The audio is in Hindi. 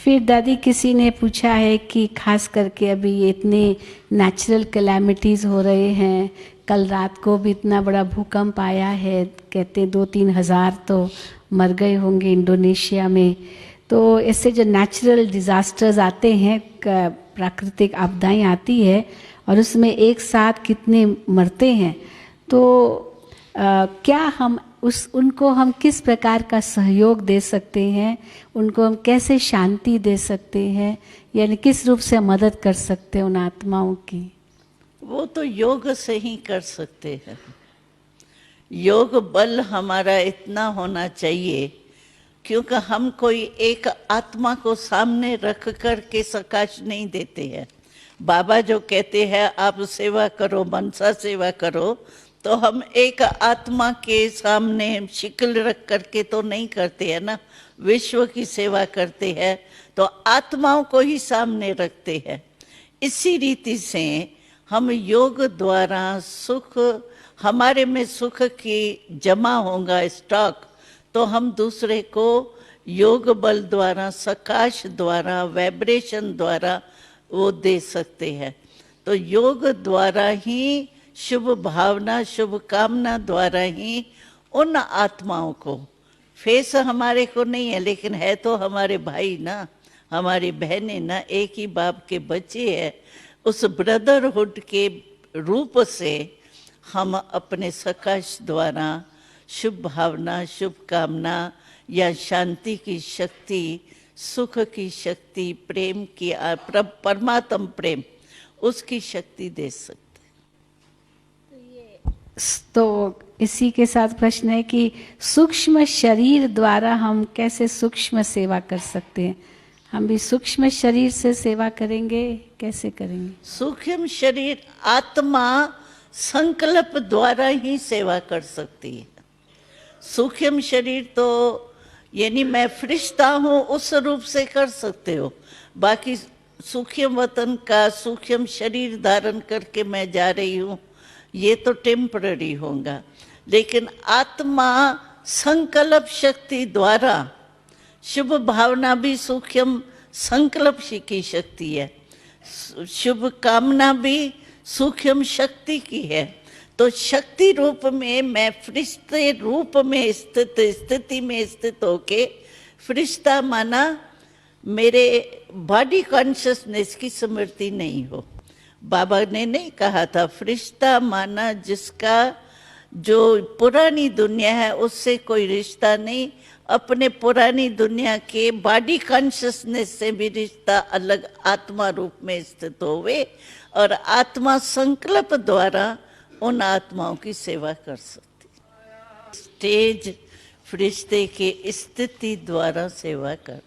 फिर दादी किसी ने पूछा है कि खास करके अभी ये इतने नेचुरल कैलामिटीज़ हो रहे हैं, कल रात को भी इतना बड़ा भूकंप आया है, कहते 2-3 हज़ार तो मर गए होंगे इंडोनेशिया में। तो ऐसे जो नेचुरल डिज़ास्टर्स आते हैं, प्राकृतिक आपदाएं आती है और उसमें एक साथ कितने मरते हैं, तो क्या हम उनको हम किस प्रकार का सहयोग दे सकते हैं, उनको हम कैसे शांति दे सकते हैं, यानी किस रूप से मदद कर सकते हैं उन आत्माओं की? वो तो योग से ही कर सकते हैं। योग बल हमारा इतना होना चाहिए, क्योंकि हम कोई एक आत्मा को सामने रख कर के सकाश नहीं देते हैं। बाबा जो कहते हैं आप सेवा करो, मनसा सेवा करो, तो हम एक आत्मा के सामने शिकल रख करके तो नहीं करते हैं ना। विश्व की सेवा करते हैं तो आत्माओं को ही सामने रखते हैं। इसी रीति से हम योग द्वारा सुख, हमारे में सुख की जमा होगा स्टॉक, तो हम दूसरे को योग बल द्वारा, सकाश द्वारा, वाइब्रेशन द्वारा वो दे सकते हैं। तो योग द्वारा ही, शुभ भावना, शुभ कामना द्वारा ही उन आत्माओं को, फेस हमारे को नहीं है लेकिन है तो हमारे भाई ना, हमारी बहनें ना, एक ही बाप के बच्चे हैं, उस ब्रदरहुड के रूप से हम अपने सकाश द्वारा शुभ भावना, शुभ कामना या शांति की शक्ति, सुख की शक्ति, प्रेम की, परमात्म प्रेम, उसकी शक्ति दे सकते। तो इसी के साथ प्रश्न है कि सूक्ष्म शरीर द्वारा हम कैसे सूक्ष्म सेवा कर सकते हैं? हम भी सूक्ष्म शरीर से सेवा करेंगे, कैसे करेंगे? सूक्ष्म शरीर आत्मा संकल्प द्वारा ही सेवा कर सकती है। सूक्ष्म शरीर तो यानी मैं फरिश्ता हूँ उस रूप से कर सकते हो, बाकी सूक्ष्म वतन का सूक्ष्म शरीर धारण करके मैं जा रही हूँ, ये तो टेम्पररी होगा। लेकिन आत्मा संकल्प शक्ति द्वारा, शुभ भावना भी सूक्ष्म संकल्प की शक्ति है, शुभ कामना भी सूक्ष्म शक्ति की है। तो शक्ति रूप में मैं फरिश्ते रूप में स्थिति में स्थित होके, फरिश्ता माना मेरे बॉडी कॉन्शियसनेस की स्मृति नहीं हो। बाबा ने नहीं कहा था फरिश्ता माना जिसका जो पुरानी दुनिया है उससे कोई रिश्ता नहीं, अपने पुरानी दुनिया के बॉडी कॉन्शियसनेस से भी रिश्ता अलग आत्मा रूप में स्थित होवे, और आत्मा संकल्प द्वारा उन आत्माओं की सेवा कर सकती। स्टेज फरिश्ते के स्थिति द्वारा सेवा कर